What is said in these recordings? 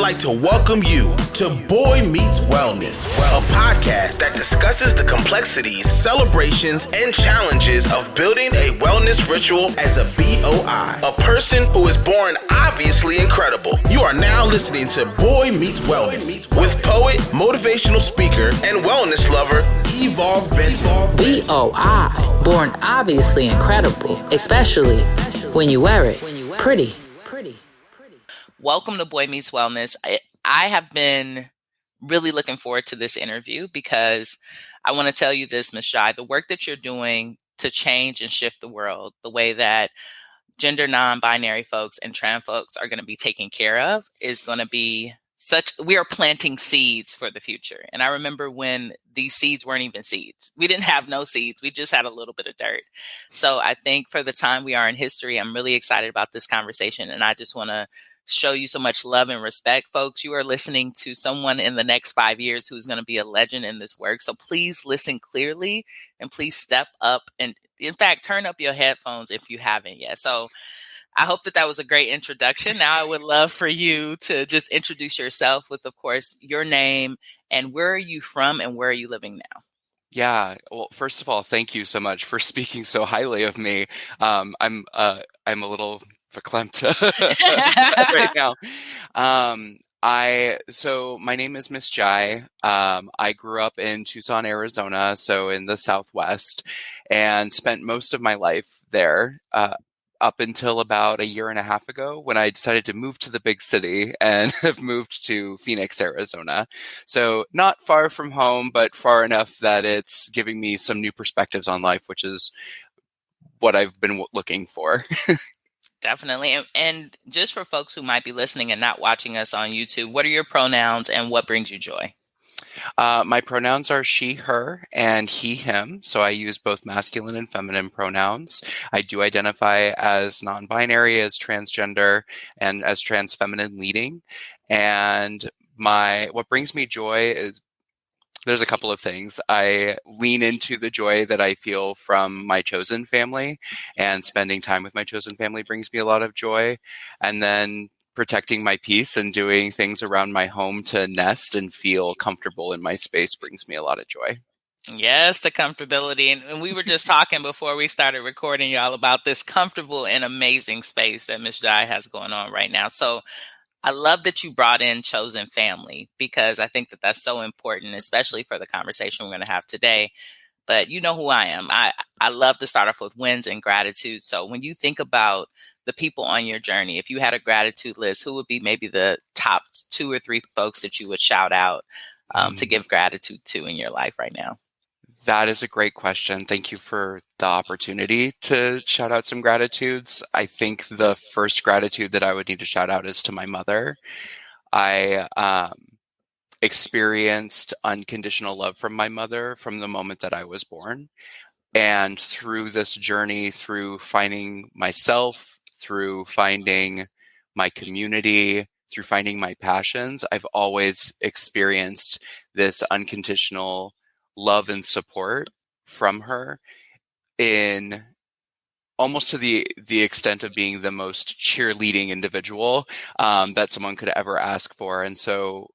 like to welcome you to Boy Meets Wellness, a podcast that discusses the complexities, celebrations, and challenges of building a wellness ritual as a BOI, a person who is born obviously incredible. You are now listening to Boy Meets Wellness with poet, motivational speaker, and wellness lover, Evolve Benton. BOI, born obviously incredible, especially when you wear it pretty. Welcome to Boy Meets Wellness. I have been really looking forward to this interview because I want to tell you this, Ms. Jai, the work that you're doing to change and shift the world, the way that gender non-binary folks and trans folks are going to be taken care of is going to be we are planting seeds for the future. And I remember when these seeds weren't even seeds. We didn't have no seeds. We just had a little bit of dirt. So I think for the time we are in history, I'm really excited about this conversation. And I just want to show you so much love and respect, folks. You are listening to someone in the next 5 years who's going to be a legend in this work. So please listen clearly and please step up and, in fact, turn up your headphones if you haven't yet. So I hope that was a great introduction. Now I would love for you to just introduce yourself with, of course, your name and where are you from and where are you living now? Yeah. Well, first of all, thank you so much for speaking so highly of me. I'm a little verklempt right now. So my name is Miss Jai. I grew up in Tucson, Arizona, so in the Southwest, and spent most of my life there. Up until about a year and a half ago when I decided to move to the big city and have moved to Phoenix, Arizona. So not far from home, but far enough that it's giving me some new perspectives on life, which is what I've been looking for. Definitely. And just for folks who might be listening and not watching us on YouTube, what are your pronouns and what brings you joy? My pronouns are she, her, and he, him. So I use both masculine and feminine pronouns. I do identify as non-binary, as transgender, and as trans feminine leading. And what brings me joy is there's a couple of things. I lean into the joy that I feel from my chosen family, and spending time with my chosen family brings me a lot of joy. And then protecting my peace and doing things around my home to nest and feel comfortable in my space brings me a lot of joy. Yes, the comfortability. And we were just talking before we started recording, y'all, about this comfortable and amazing space that Ms. Jai has going on right now. So I love that you brought in chosen family because I think that that's so important, especially for the conversation we're going to have today. But you know who I am. I love to start off with wins and gratitude. So when you think about the people on your journey, if you had a gratitude list, who would be maybe the top 2 or 3 folks that you would shout out to give gratitude to in your life right now? That is a great question. Thank you for the opportunity to shout out some gratitudes. I think the first gratitude that I would need to shout out is to my mother. I experienced unconditional love from my mother from the moment that I was born. And through this journey, through finding myself, through finding my community, through finding my passions, I've always experienced this unconditional love and support from her in almost to the extent of being the most cheerleading individual that someone could ever ask for. And so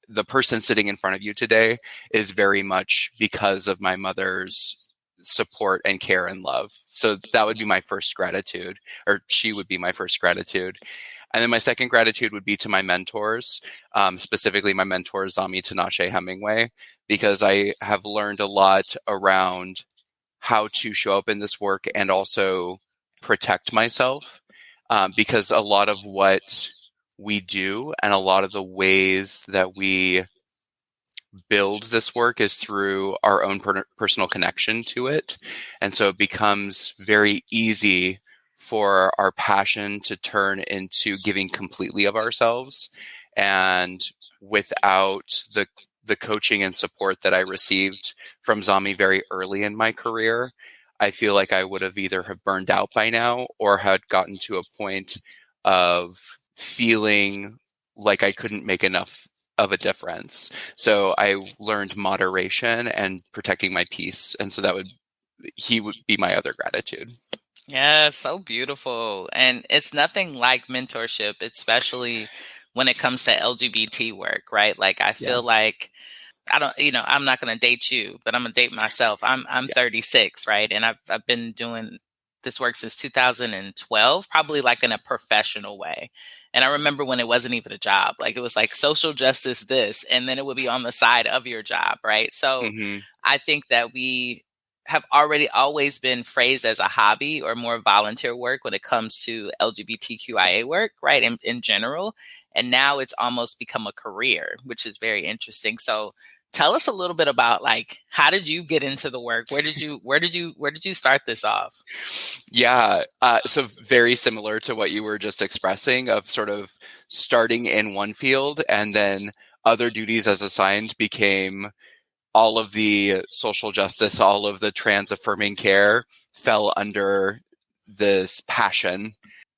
the person sitting in front of you today is very much because of my mother's support and care and love. So that would be my first gratitude, or she would be my first gratitude. And then my second gratitude would be to my mentors, specifically my mentor, Zami Tinashe Hemingway, because I have learned a lot around how to show up in this work and also protect myself, because a lot of what we do and a lot of the ways that we build this work is through our own personal connection to it. And so it becomes very easy for our passion to turn into giving completely of ourselves. And without the coaching and support that I received from Zami very early in my career, I feel like I would have either have burned out by now or had gotten to a point of feeling like I couldn't make enough of a difference. So I learned moderation and protecting my peace. And so he would be my other gratitude. Yeah, so beautiful. And it's nothing like mentorship, especially when it comes to LGBT work, right? Like, I feel like, I don't, I'm not going to date you, but I'm going to date myself. I'm 36, right? And I've been doing this work since 2012, probably like in a professional way. And I remember when it wasn't even a job, like it was like social justice this, and then it would be on the side of your job, right? So I think that we have already always been phrased as a hobby or more volunteer work when it comes to LGBTQIA work, right? In general. And now it's almost become a career, which is very interesting. So tell us a little bit about, like, how did you get into the work? Where did you start this off? Yeah. So very similar to what you were just expressing, of sort of starting in one field and then other duties as assigned became all of the social justice, all of the trans affirming care fell under this passion.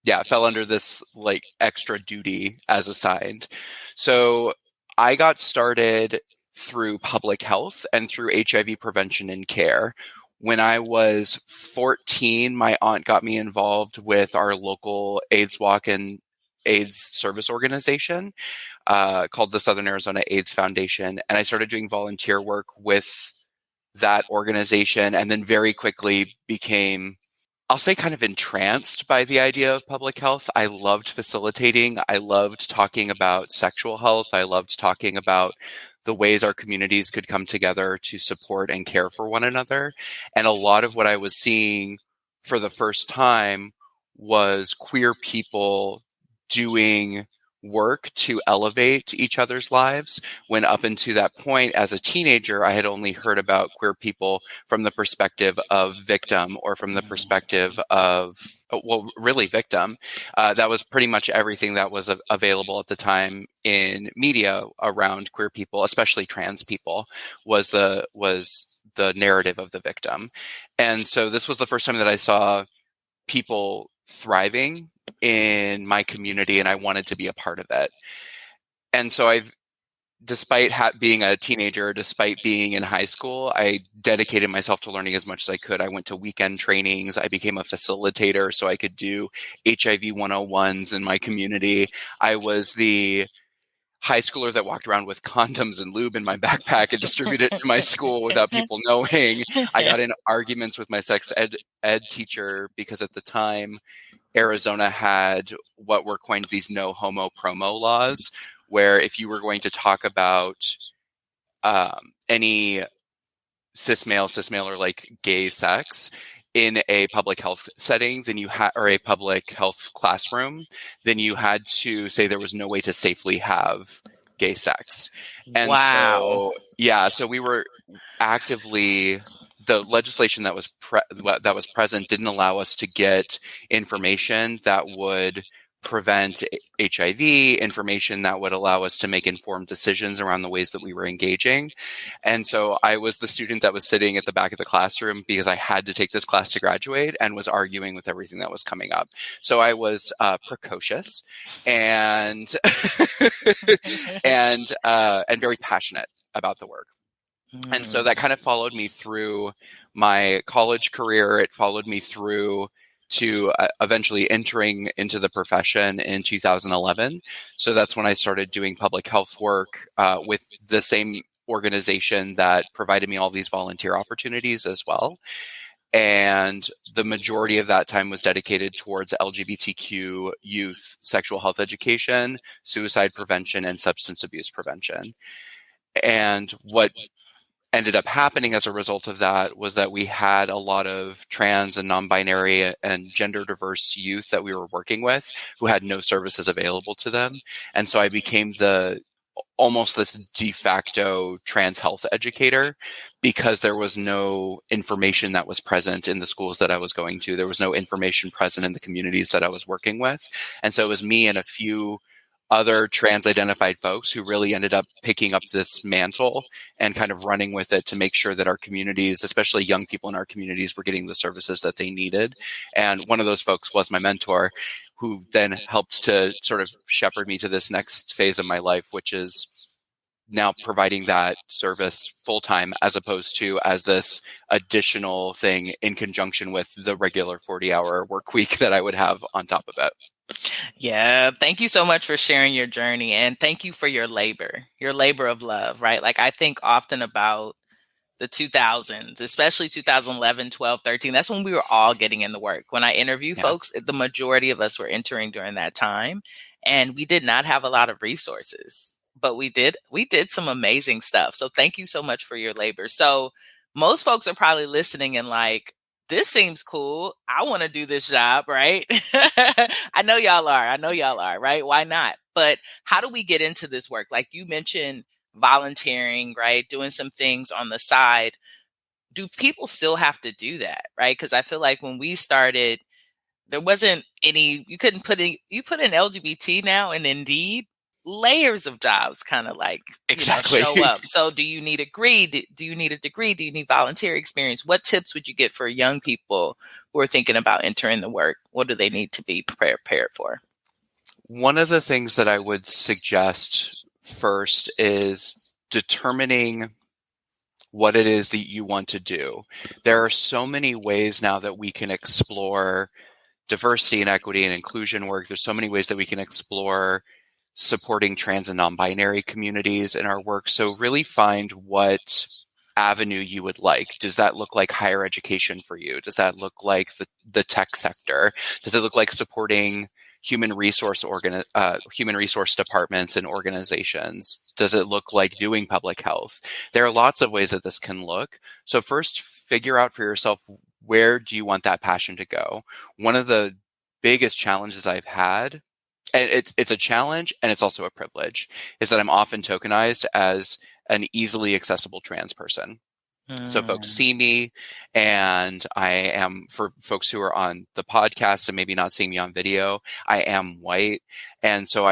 Yeah, fell under this like extra duty as assigned. So I got started through public health and through HIV prevention and care. When I was 14, my aunt got me involved with our local AIDS walk and AIDS service organization called the Southern Arizona AIDS Foundation. And I started doing volunteer work with that organization, and then very quickly became, I'll say, kind of entranced by the idea of public health. I loved facilitating. I loved talking about sexual health. I loved talking about the ways our communities could come together to support and care for one another. And a lot of what I was seeing for the first time was queer people doing work to elevate each other's lives, when up until that point as a teenager, I had only heard about queer people from the perspective of victim, or from the perspective of, well, really victim. That was pretty much everything that was available at the time in media around queer people, especially trans people, was the narrative of the victim. And so this was the first time that I saw people thriving in my community, and I wanted to be a part of it. And so despite being a teenager, despite being in high school, I dedicated myself to learning as much as I could. I went to weekend trainings. I became a facilitator so I could do HIV 101s in my community. I was the high schooler that walked around with condoms and lube in my backpack and distributed it to my school without people knowing. I got in arguments with my sex ed teacher because at the time, Arizona had what were coined these no homo promo laws, where if you were going to talk about any cis male, or like gay sex in a public health setting, then you had, or a public health classroom, then you had to say there was no way to safely have gay sex. And wow. So we were actively, the legislation that was present didn't allow us to get information that would prevent HIV, information that would allow us to make informed decisions around the ways that we were engaging. And so I was the student that was sitting at the back of the classroom because I had to take this class to graduate, and was arguing with everything that was coming up. So I was precocious and and very passionate about the work. And so that kind of followed me through my college career. It followed me through to eventually entering into the profession in 2011. So that's when I started doing public health work with the same organization that provided me all these volunteer opportunities as well. And the majority of that time was dedicated towards LGBTQ youth sexual health education, suicide prevention, and substance abuse prevention. And what ended up happening as a result of that was that we had a lot of trans and non-binary and gender diverse youth that we were working with who had no services available to them. And so I became almost this de facto trans health educator, because there was no information that was present in the schools that I was going to. There was no information present in the communities that I was working with. And so it was me and a few other trans identified folks who really ended up picking up this mantle and kind of running with it to make sure that our communities, especially young people in our communities, were getting the services that they needed. And one of those folks was my mentor, who then helped to sort of shepherd me to this next phase of my life, which is now providing that service full time, as opposed to as this additional thing in conjunction with the regular 40-hour work week that I would have on top of it. Yeah, thank you so much for sharing your journey, and thank you for your labor of love, right? Like I think often about the 2000s, especially 2011, 12, 13. That's when we were all getting in the work. When I interview Yeah. folks, the majority of us were entering during that time, and we did not have a lot of resources, but we did some amazing stuff. So thank you so much for your labor. So most folks are probably listening and like, this seems cool. I want to do this job, right? I know y'all are. I know y'all are, right? Why not? But how do we get into this work? Like you mentioned, volunteering, right? Doing some things on the side. Do people still have to do that, right? Because I feel like when we started, there wasn't any, you put in LGBT now and Indeed, layers of jobs kind of like, Exactly. show up. So do you need a degree? Do you need a degree? Do you need volunteer experience? What tips would you get for young people who are thinking about entering the work? What do they need to be prepared for? One of the things that I would suggest first is determining what it is that you want to do. There are so many ways now that we can explore diversity and equity and inclusion work. There's so many ways that we can explore supporting trans and non-binary communities in our work. So really find what avenue you would like. Does that look like higher education for you? Does that look like the tech sector? Does it look like supporting human resource departments and organizations? Does it look like doing public health? There are lots of ways that this can look. So first, figure out for yourself, where do you want that passion to go? One of the biggest challenges I've had, and it's a challenge and it's also a privilege, is that I'm often tokenized as an easily accessible trans person. So folks see me, and I am, for folks who are on the podcast and maybe not seeing me on video, I am white. And so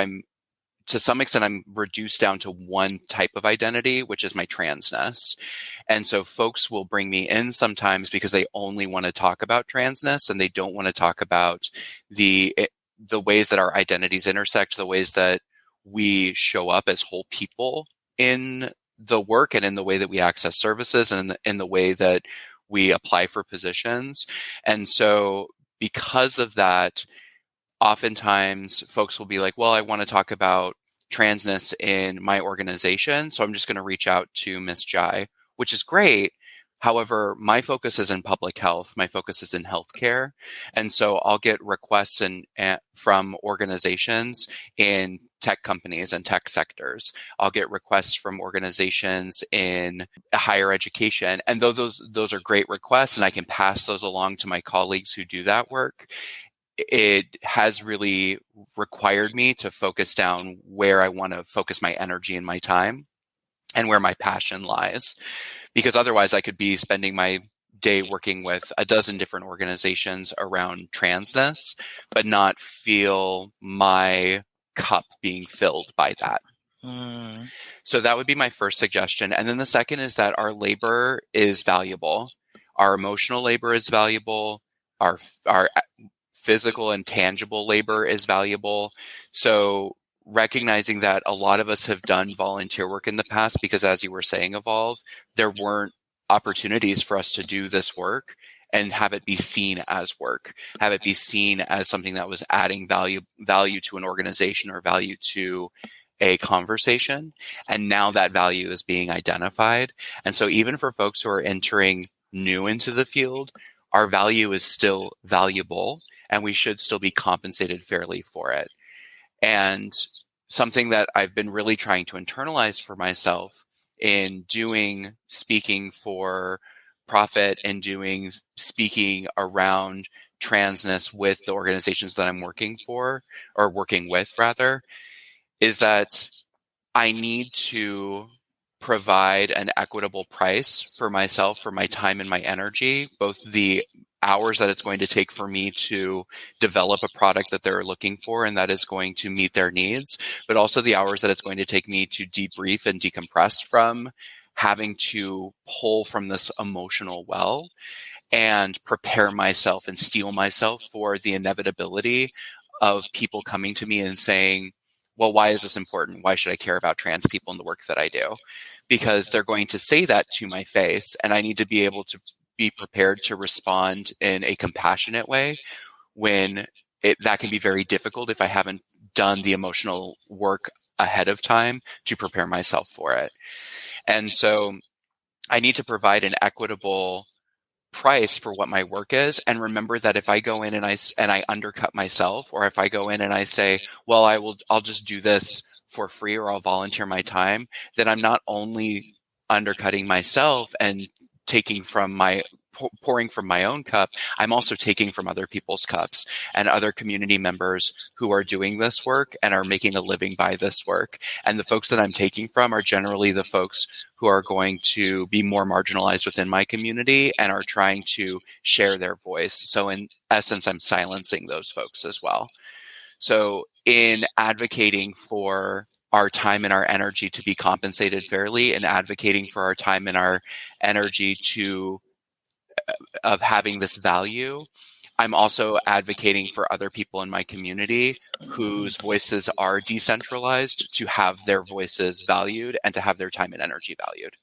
to some extent, I'm reduced down to one type of identity, which is my transness. And so folks will bring me in sometimes because they only want to talk about transness and they don't want to talk about the ways that our identities intersect, the ways that we show up as whole people in the work and in the way that we access services and in the way that we apply for positions. And so because of that, oftentimes folks will be like, well, I want to talk about transness in my organization, so I'm just going to reach out to Miss Jai, which is great. However, my focus is in public health. My focus is in healthcare. And so I'll get requests from organizations in tech companies and tech sectors. I'll get requests from organizations in higher education. And though those are great requests and I can pass those along to my colleagues who do that work, it has really required me to focus down where I want to focus my energy and my time and where my passion lies. Because otherwise I could be spending my day working with a dozen different organizations around transness, but not feel my cup being filled by that. So that would be my first suggestion. And then the second is that our labor is valuable. Our emotional labor is valuable. Our physical and tangible labor is valuable. So recognizing that a lot of us have done volunteer work in the past because, as you were saying, Evolve, there weren't opportunities for us to do this work and have it be seen as work, have it be seen as something that was adding value to an organization or value to a conversation. And now that value is being identified. And so even for folks who are entering new into the field, our value is still valuable and we should still be compensated fairly for it. And something that I've been really trying to internalize for myself in doing speaking for profit and doing speaking around transness with the organizations that I'm working for, or working with rather, is that I need to provide an equitable price for myself, for my time and my energy, both the hours that it's going to take for me to develop a product that they're looking for and that is going to meet their needs, but also the hours that it's going to take me to debrief and decompress from having to pull from this emotional well and prepare myself and steel myself for the inevitability of people coming to me and saying, well, why is this important? Why should I care about trans people in the work that I do? Because they're going to say that to my face, and I need to be able to be prepared to respond in a compassionate way when that can be very difficult if I haven't done the emotional work ahead of time to prepare myself for it. And so I need to provide an equitable price for what my work is, and remember that if I go in and I undercut myself, or if I go in and I say, well, I'll just do this for free, or I'll volunteer my time, then I'm not only undercutting myself and taking from pouring from my own cup, I'm also taking from other people's cups and other community members who are doing this work and are making a living by this work. And the folks that I'm taking from are generally the folks who are going to be more marginalized within my community and are trying to share their voice. So in essence, I'm silencing those folks as well. So in advocating for our time and our energy to be compensated fairly, and advocating for our time and our energy of having this value, I'm also advocating for other people in my community whose voices are decentralized to have their voices valued and to have their time and energy valued.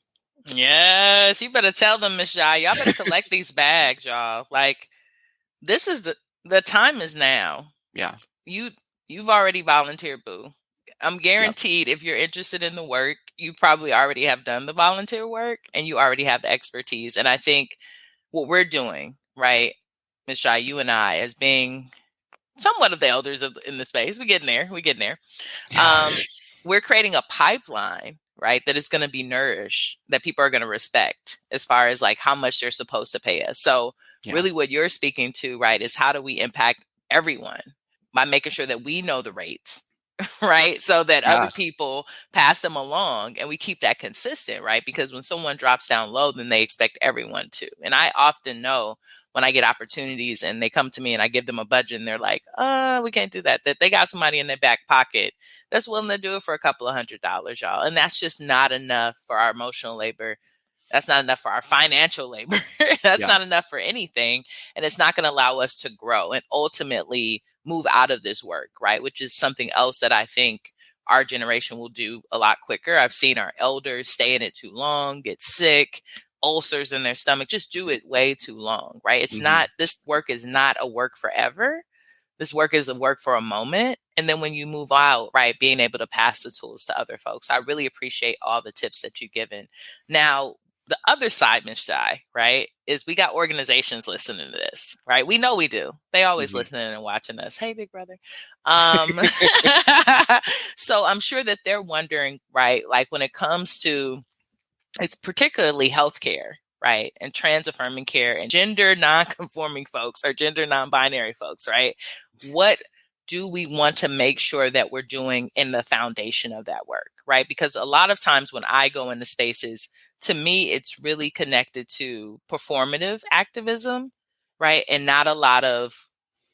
Yes, you better tell them, Miss Jai. Y'all better collect these bags, y'all. Like, this is the time is now. Yeah. You've already volunteered, boo. I'm guaranteed if you're interested in the work, you probably already have done the volunteer work and you already have the expertise. And I think what we're doing, right, Ms. Jai, you and I, as being somewhat of the elders in the space, we're getting there. We're creating a pipeline, right, that is going to be nourished, that people are going to respect as far as like how much they're supposed to pay us. So really what you're speaking to, right, is how do we impact everyone by making sure that we know the rates, right? So that other people pass them along and we keep that consistent, right? Because when someone drops down low, then they expect everyone to. And I often know when I get opportunities and they come to me and I give them a budget and they're like, we can't do that. That they got somebody in their back pocket that's willing to do it for a couple of $100, y'all. And that's just not enough for our emotional labor. That's not enough for our financial labor. That's not enough for anything. And it's not going to allow us to grow and ultimately move out of this work, right? Which is something else that I think our generation will do a lot quicker. I've seen our elders stay in it too long, get sick, ulcers in their stomach, just do it way too long, right? It's not, this work is not a work forever. This work is a work for a moment. And then when you move out, right, being able to pass the tools to other folks. I really appreciate all the tips that you've given. Now, the other side, Ms. Jai, right, is we got organizations listening to this, right? We know we do. They always listening and watching us. Hey, big brother. So I'm sure that they're wondering, right, like when it comes to, it's particularly healthcare, right, and trans-affirming care and gender non-conforming folks or gender non-binary folks, right? What do we want to make sure that we're doing in the foundation of that work, right? Because a lot of times when I go into spaces, to me, it's really connected to performative activism, right? And not a lot of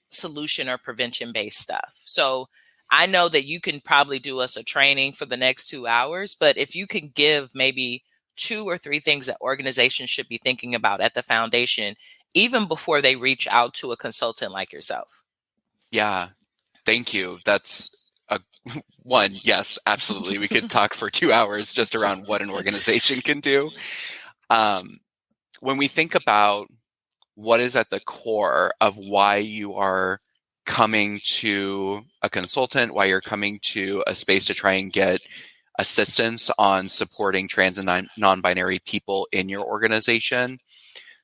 solution or prevention-based stuff. So I know that you can probably do us a training for the next 2 hours, but if you can give maybe 2 or 3 things that organizations should be thinking about at the foundation, even before they reach out to a consultant like yourself. Yeah, thank you. That's one, yes, absolutely. We could talk for 2 hours just around what an organization can do. When we think about what is at the core of why you are coming to a consultant, why you're coming to a space to try and get assistance on supporting trans and non-binary people in your organization,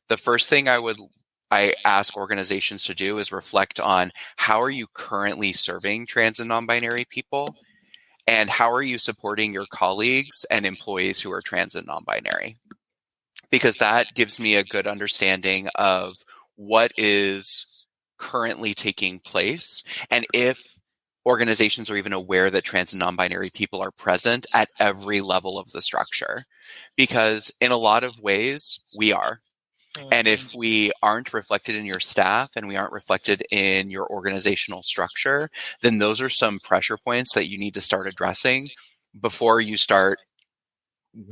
the first thing I ask organizations to do is reflect on how are you currently serving trans and non-binary people, and how are you supporting your colleagues and employees who are trans and non-binary? Because that gives me a good understanding of what is currently taking place, and if organizations are even aware that trans and non-binary people are present at every level of the structure. Because in a lot of ways, we are. And if we aren't reflected in your staff and we aren't reflected in your organizational structure, then those are some pressure points that you need to start addressing before you start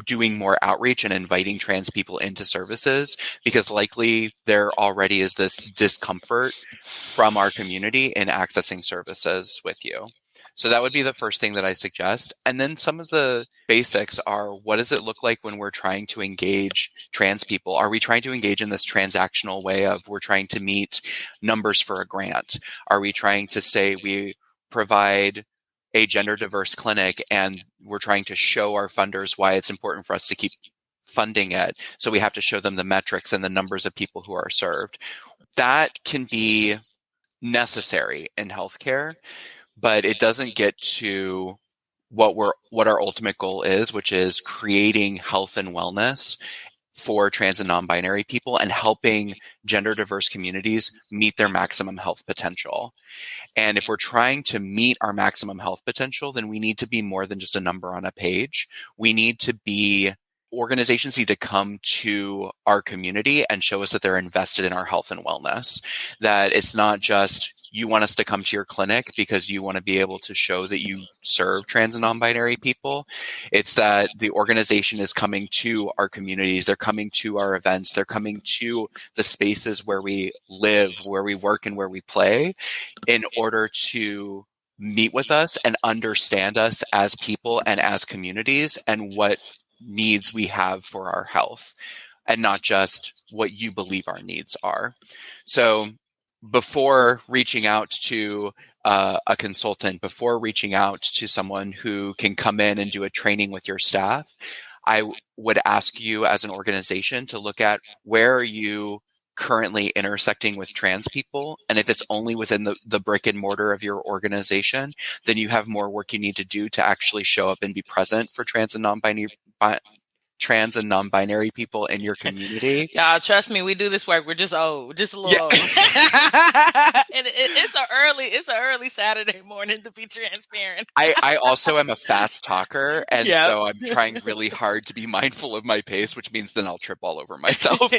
doing more outreach and inviting trans people into services, because likely there already is this discomfort from our community in accessing services with you. So that would be the first thing that I suggest. And then some of the basics are, what does it look like when we're trying to engage trans people? Are we trying to engage in this transactional way of we're trying to meet numbers for a grant? Are we trying to say we provide a gender diverse clinic and we're trying to show our funders why it's important for us to keep funding it? So we have to show them the metrics and the numbers of people who are served. That can be necessary in healthcare, but it doesn't get to what our ultimate goal is, which is creating health and wellness for trans and non-binary people and helping gender diverse communities meet their maximum health potential. And if we're trying to meet our maximum health potential, then we need to be more than just a number on a page. Organizations need to come to our community and show us that they're invested in our health and wellness, that it's not just you want us to come to your clinic because you want to be able to show that you serve trans and non-binary people. It's that the organization is coming to our communities, they're coming to our events, they're coming to the spaces where we live, where we work, and where we play in order to meet with us and understand us as people and as communities and what needs we have for our health, and not just what you believe our needs are. So before reaching out to a consultant, before reaching out to someone who can come in and do a training with your staff, I would ask you as an organization to look at where are you currently intersecting with trans people. And if it's only within the brick and mortar of your organization, then you have more work you need to do to actually show up and be present for trans and non-binary people in your community. Y'all, trust me, we do this work. We're just old, just a little old. And it's an early Saturday morning, to be transparent. I also am a fast talker, and so I'm trying really hard to be mindful of my pace, which means then I'll trip all over myself.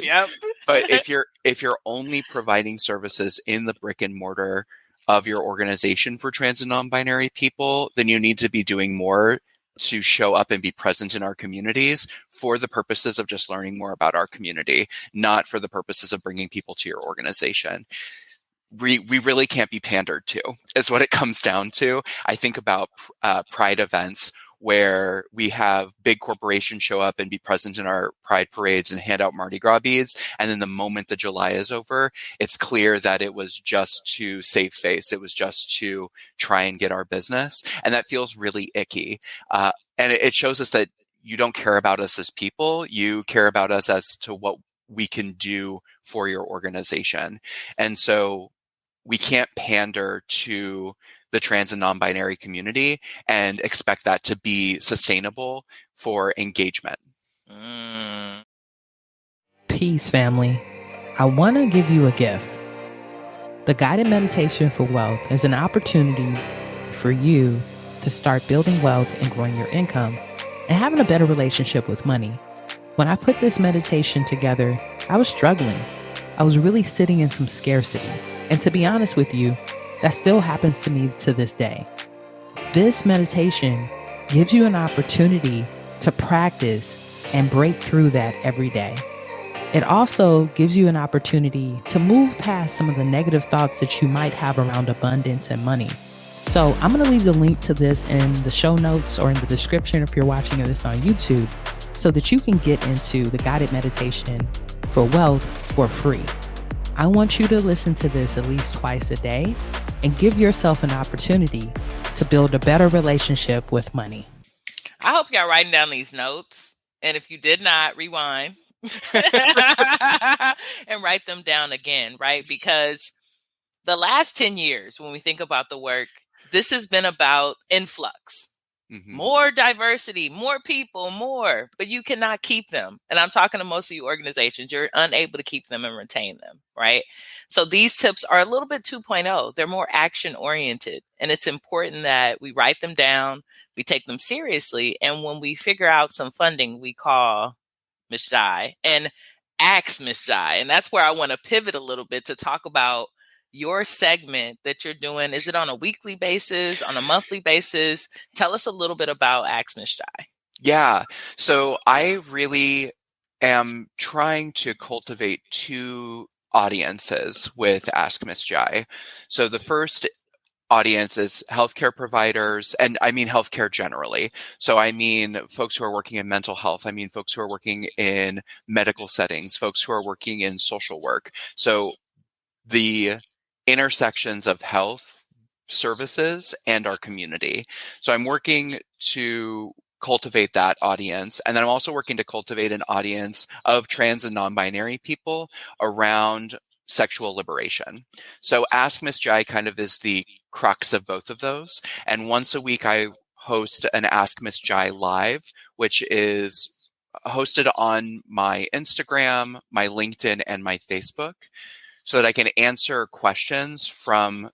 Yep. But if you're only providing services in the brick and mortar of your organization for trans and non-binary people, then you need to be doing more to show up and be present in our communities for the purposes of just learning more about our community, not for the purposes of bringing people to your organization. We really can't be pandered to, is what it comes down to. I think about pride events where we have big corporations show up and be present in our pride parades and hand out Mardi Gras beads. And then the moment the July is over, it's clear that it was just to save face. It was just to try and get our business. And that feels really icky. And it shows us that you don't care about us as people. You care about us as to what we can do for your organization. And so we can't pander to the trans and non-binary community and expect that to be sustainable for engagement. Peace, family. I want to give you a gift. The Guided Meditation for Wealth is an opportunity for you to start building wealth and growing your income and having a better relationship with money. When I put this meditation together, I was struggling. I was really sitting in some scarcity. And to be honest with you, that still happens to me to this day. This meditation gives you an opportunity to practice and break through that every day. It also gives you an opportunity to move past some of the negative thoughts that you might have around abundance and money. So I'm going to leave the link to this in the show notes or in the description if you're watching this on YouTube, so that you can get into the Guided Meditation for Wealth for free. I want you to listen to this at least twice a day and give yourself an opportunity to build a better relationship with money. I hope y'all writing down these notes. And if you did not, rewind and write them down again, right? Because the last 10 years, when we think about the work, this has been about influx. Mm-hmm. More diversity, more people, more, but you cannot keep them. And I'm talking to most of you organizations, you're unable to keep them and retain them, right? So these tips are a little bit 2.0. They're more action oriented. And it's important that we write them down, we take them seriously. And when we figure out some funding, we call Ms. Jai and ask Ms. Jai. And that's where I want to pivot a little bit to talk about your segment that you're doing. Is it on a weekly basis, on a monthly basis? Tell us a little bit about Ask Ms. Jai. Yeah. So I really am trying to cultivate two audiences with Ask Ms. Jai. So the first audience is healthcare providers, and I mean healthcare generally. So I mean folks who are working in mental health. I mean folks who are working in medical settings, folks who are working in social work. So the intersections of health services and our community. So I'm working to cultivate that audience. And then I'm also working to cultivate an audience of trans and non-binary people around sexual liberation. So Ask Miss Jai kind of is the crux of both of those. And once a week, I host an Ask Miss Jai live, which is hosted on my Instagram, my LinkedIn, and my Facebook, so that I can answer questions from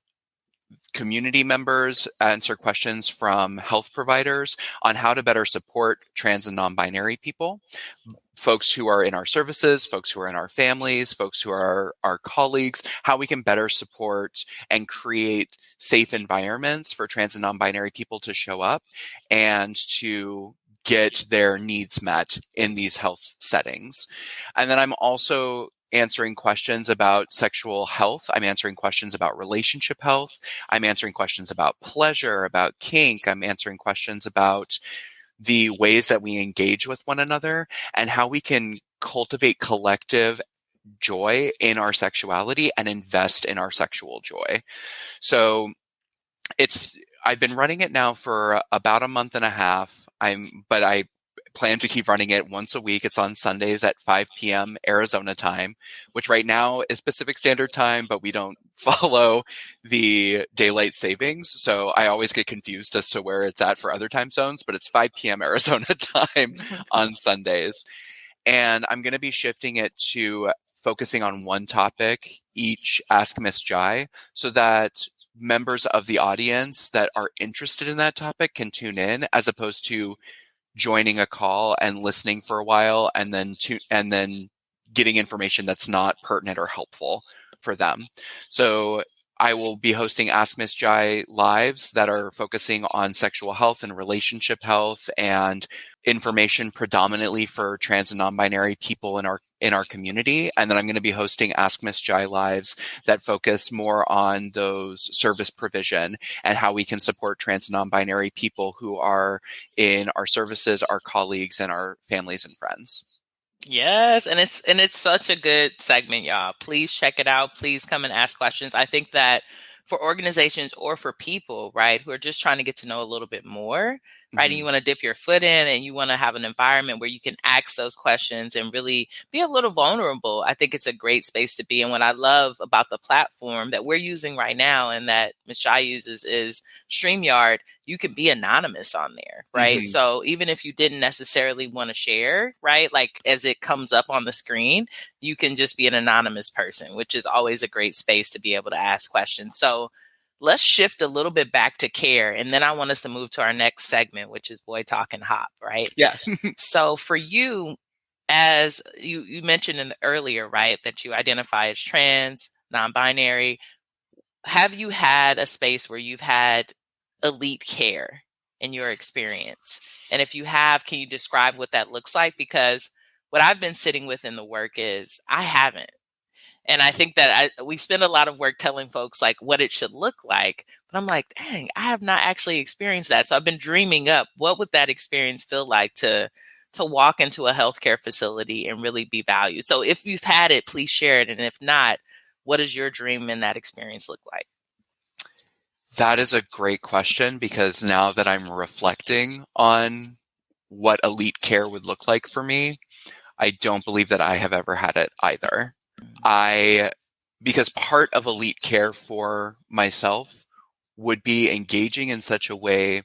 community members, answer questions from health providers on how to better support trans and non-binary people, folks who are in our services, folks who are in our families, folks who are our colleagues, how we can better support and create safe environments for trans and non-binary people to show up and to get their needs met in these health settings. And then I'm also answering questions about sexual health. I'm answering questions about relationship health. I'm answering questions about pleasure, about kink. I'm answering questions about the ways that we engage with one another and how we can cultivate collective joy in our sexuality and invest in our sexual joy. So I've been running it now for about a month and a half. But I plan to keep running it once a week. It's on Sundays at 5 p.m. Arizona time, which right now is Pacific Standard Time, but we don't follow the daylight savings. So I always get confused as to where it's at for other time zones, but it's 5 p.m. Arizona time on Sundays. And I'm going to be shifting it to focusing on one topic each Ask Miss Jai, so that members of the audience that are interested in that topic can tune in, as opposed to joining a call and listening for a while and then getting information that's not pertinent or helpful for them. So I will be hosting Ask Miss Jai lives that are focusing on sexual health and relationship health and information predominantly for trans and non-binary people in our community. And then I'm going to be hosting Ask Miss Jai lives that focus more on those service provision and how we can support trans and non-binary people who are in our services, our colleagues, and our families and friends. Yes, and it's such a good segment, y'all. Please check it out. Please come and ask questions. I think that for organizations or for people, right, who are just trying to get to know a little bit more, right, and you want to dip your foot in and you want to have an environment where you can ask those questions and really be a little vulnerable, I think it's a great space to be. And what I love about the platform that we're using right now and that Ms. Shai uses is StreamYard. You can be anonymous on there, right? Mm-hmm. So even if you didn't necessarily want to share, right, like as it comes up on the screen, you can just be an anonymous person, which is always a great space to be able to ask questions. So let's shift a little bit back to care. And then I want us to move to our next segment, which is Boy Talk and Hop, right? Yeah. So for you, as you mentioned earlier, right, that you identify as trans, non-binary, have you had a space where you've had elite care in your experience? And if you have, can you describe what that looks like? Because what I've been sitting with in the work is I haven't. And I think that we spend a lot of work telling folks like what it should look like. But I'm like, dang, I have not actually experienced that. So I've been dreaming up what would that experience feel like to walk into a healthcare facility and really be valued. So if you've had it, please share it. And if not, what does your dream in that experience look like? That is a great question, because now that I'm reflecting on what elite care would look like for me, I don't believe that I have ever had it either. Because part of elite care for myself would be engaging in such a way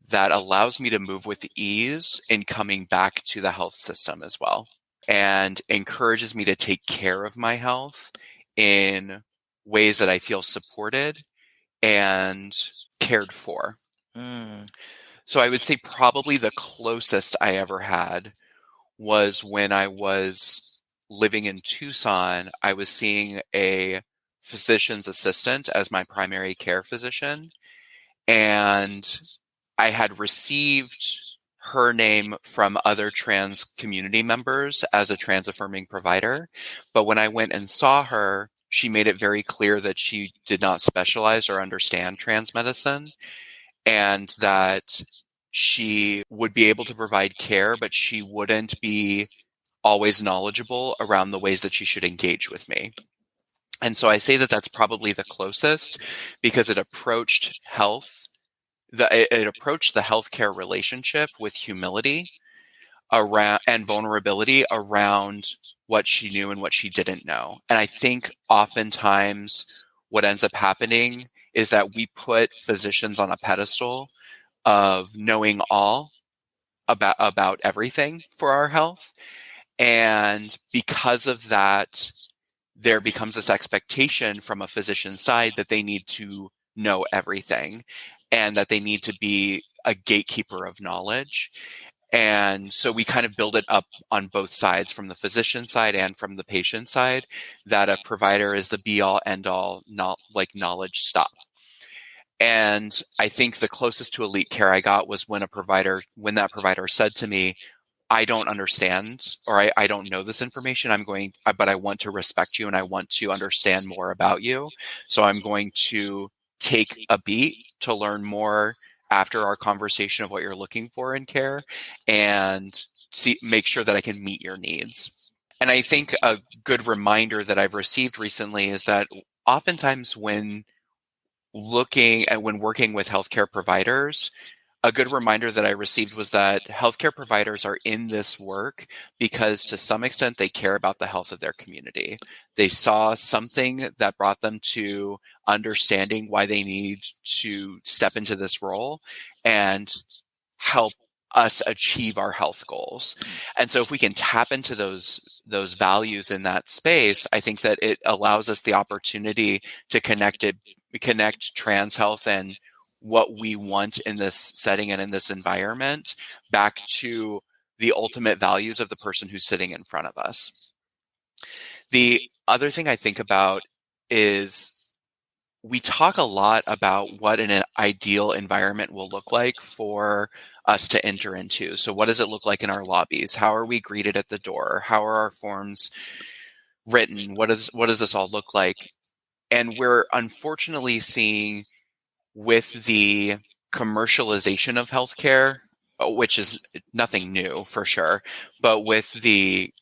that allows me to move with ease in coming back to the health system as well, and encourages me to take care of my health in ways that I feel supported and cared for. So I would say probably the closest I ever had was when I was living in Tucson. I was seeing a physician's assistant as my primary care physician, and I had received her name from other trans community members as a trans affirming provider. But when I went and saw her, she made it very clear that she did not specialize or understand trans medicine, and that she would be able to provide care, but she wouldn't be always knowledgeable around the ways that she should engage with me. And so I say that that's probably the closest, because it approached it approached the healthcare relationship with humility around and vulnerability around what she knew and what she didn't know. And I think oftentimes what ends up happening is that we put physicians on a pedestal of knowing all about everything for our health. And because of that, there becomes this expectation from a physician's side that they need to know everything and that they need to be a gatekeeper of knowledge. And so we kind of build it up on both sides, from the physician side and from the patient side, that a provider is the be all end all, not like knowledge stop. And I think the closest to elite care I got was when that provider said to me, I don't understand, or I don't know this information. But I want to respect you and I want to understand more about you. So I'm going to take a beat to learn more after our conversation of what you're looking for in care, and make sure that I can meet your needs. And I think a good reminder that I've received recently is that oftentimes when working with healthcare providers, a good reminder that I received was that healthcare providers are in this work because to some extent they care about the health of their community. They saw something that brought them to understanding why they need to step into this role and help us achieve our health goals. And so if we can tap into those values in that space, I think that it allows us the opportunity to connect trans health and what we want in this setting and in this environment back to the ultimate values of the person who's sitting in front of us. The other thing I think about is we talk a lot about what an ideal environment will look like for us to enter into. So what does it look like in our lobbies? How are we greeted at the door? How are our forms written? What does this all look like? And we're unfortunately seeing, with the commercialization of healthcare, which is nothing new for sure, but with the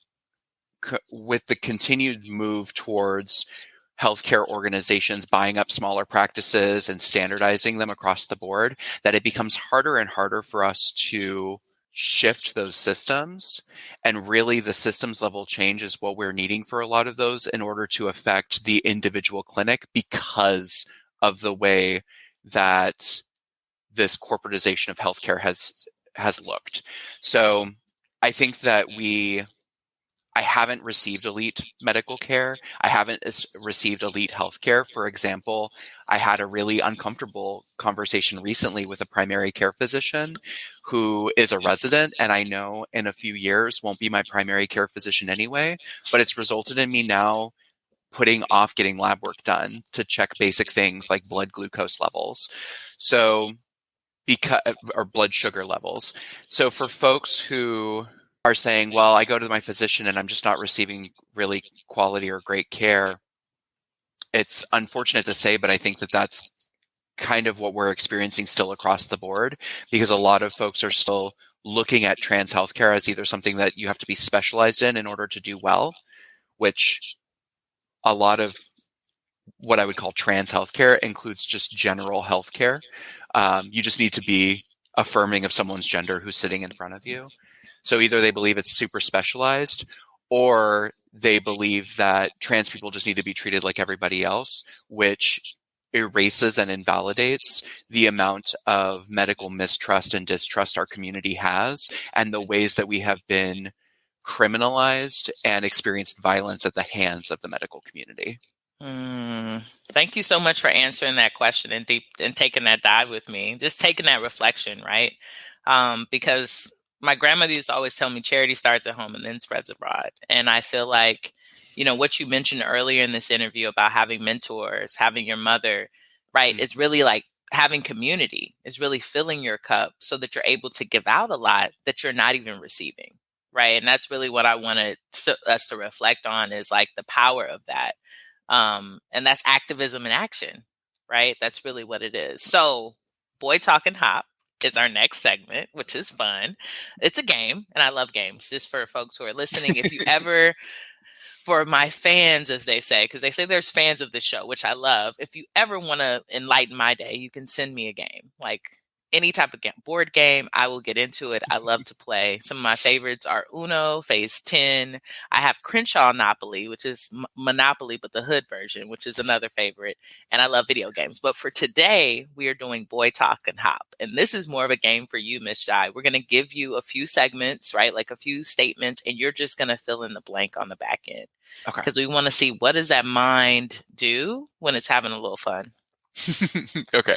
continued move towards healthcare organizations buying up smaller practices and standardizing them across the board, that it becomes harder and harder for us to shift those systems. And really the systems level change is what we're needing for a lot of those in order to affect the individual clinic, because of the way that this corporatization of healthcare has looked. So I think that I haven't received elite medical care. I haven't received elite healthcare. For example, I had a really uncomfortable conversation recently with a primary care physician who is a resident, and I know in a few years won't be my primary care physician anyway, but it's resulted in me now putting off getting lab work done to check basic things like blood glucose levels. So or blood sugar levels. So for folks who are saying, well, I go to my physician and I'm just not receiving really quality or great care, it's unfortunate to say, but I think that that's kind of what we're experiencing still across the board, because a lot of folks are still looking at trans healthcare as either something that you have to be specialized in order to do well, which a lot of what I would call trans healthcare includes just general healthcare. You just need to be affirming of someone's gender who's sitting in front of you. So either they believe it's super specialized, or they believe that trans people just need to be treated like everybody else, which erases and invalidates the amount of medical mistrust and distrust our community has, and the ways that we have been criminalized and experienced violence at the hands of the medical community. Thank you so much for answering that question and taking that dive with me, just taking that reflection, right? Because my grandmother used to always tell me charity starts at home and then spreads abroad. And I feel like, what you mentioned earlier in this interview about having mentors, having your mother, right, is really like having community, is really filling your cup so that you're able to give out a lot that you're not even receiving, right? And that's really what I wanted us to reflect on, is like the power of that. And that's activism in action, right? That's really what it is. So Boy Talk and Hop is our next segment, which is fun. It's a game, and I love games. Just for folks who are listening, if you ever, for my fans, as they say, because they say there's fans of the show, which I love. If you ever want to enlighten my day, you can send me a game, like any type of board game. I will get into it. I love to play. Some of my favorites are Uno, Phase 10. I have Crenshaw Monopoly, which is Monopoly, but the hood version, which is another favorite. And I love video games. But for today, we are doing Boy Talk and Hop. And this is more of a game for you, Miss Jai. We're going to give you a few segments, right? Like a few statements, and you're just going to fill in the blank on the back end. Okay. Because we want to see, what does that mind do when it's having a little fun? Okay.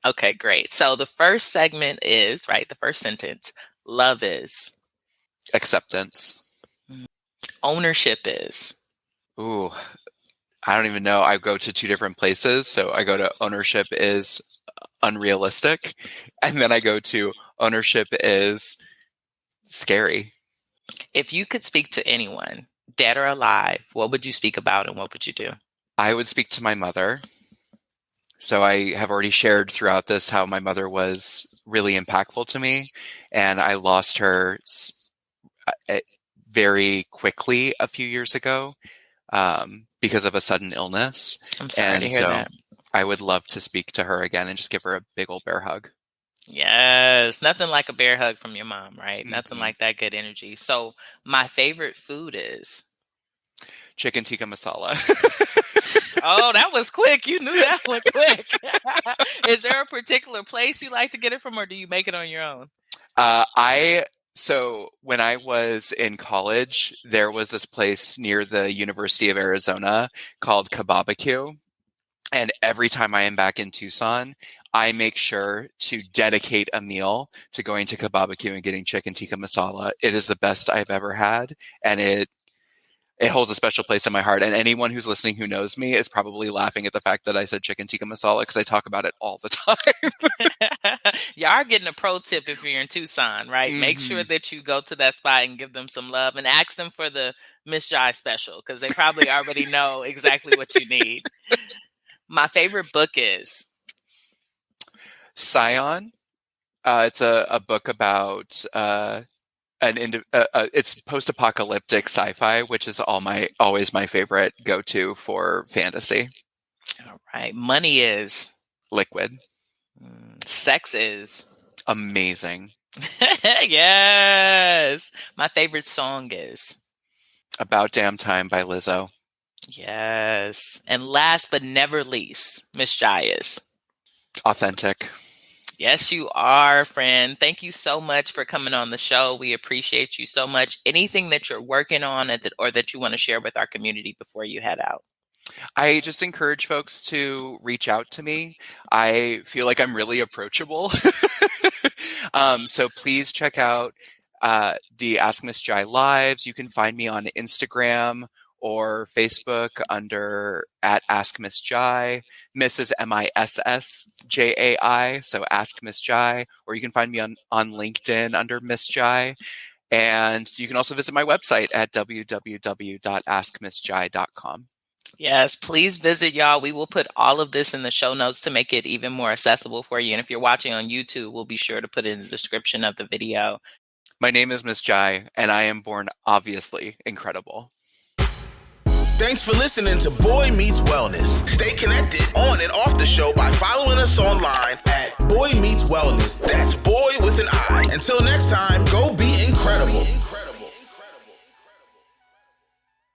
Okay, great. So the first segment is, right, the first sentence, love is. Acceptance. Ownership is. Ooh, I don't even know. I go to two different places. So I go to ownership is unrealistic. And then I go to ownership is scary. If you could speak to anyone, dead or alive, what would you speak about and what would you do? I would speak to my mother. So I have already shared throughout this how my mother was really impactful to me, and I lost her very quickly a few years ago because of a sudden illness. I'm sorry to hear that. I would love to speak to her again and just give her a big old bear hug. Yes, nothing like a bear hug from your mom, right? Mm-hmm. Nothing like that good energy. So my favorite food is? Chicken tikka masala. Oh, that was quick. You knew that one quick. Is there a particular place you like to get it from, or do you make it on your own? So when I was in college, there was this place near the University of Arizona called Kebabecue. And every time I am back in Tucson, I make sure to dedicate a meal to going to Kebabecue and getting chicken tikka masala. It is the best I've ever had. And it holds a special place in my heart. And anyone who's listening who knows me is probably laughing at the fact that I said chicken tikka masala, because I talk about it all the time. You are getting a pro tip if you're in Tucson, right? Mm-hmm. Make sure that you go to that spot and give them some love and ask them for the Miss Jai special, because they probably already know exactly what you need. My favorite book is? Scion. It's a book about... it's post-apocalyptic sci-fi, which is always my favorite go-to for fantasy. All right. Money is? Liquid. Sex is? Amazing. Yes. My favorite song is? About Damn Time by Lizzo. Yes. And last but never least, Miss Jai is? Authentic. Yes, you are, friend. Thank you so much for coming on the show. We appreciate you so much. Anything that you're working on or that you want to share with our community before you head out? I just encourage folks to reach out to me. I feel like I'm really approachable. So please check out the Ask Miss Jai lives. You can find me on Instagram or Facebook under @AskMissJai. Miss is MISSJAI, so Ask Miss Jai. Or you can find me on LinkedIn under Miss Jai. And you can also visit my website at www.askmissjai.com. Yes, please visit, y'all. We will put all of this in the show notes to make it even more accessible for you. And if you're watching on YouTube, we'll be sure to put it in the description of the video. My name is Miss Jai, and I am born obviously incredible. Thanks for listening to Boy Meets Wellness. Stay connected on and off the show by following us online at Boy Meets Wellness. That's boy with an I. Until next time, go be incredible.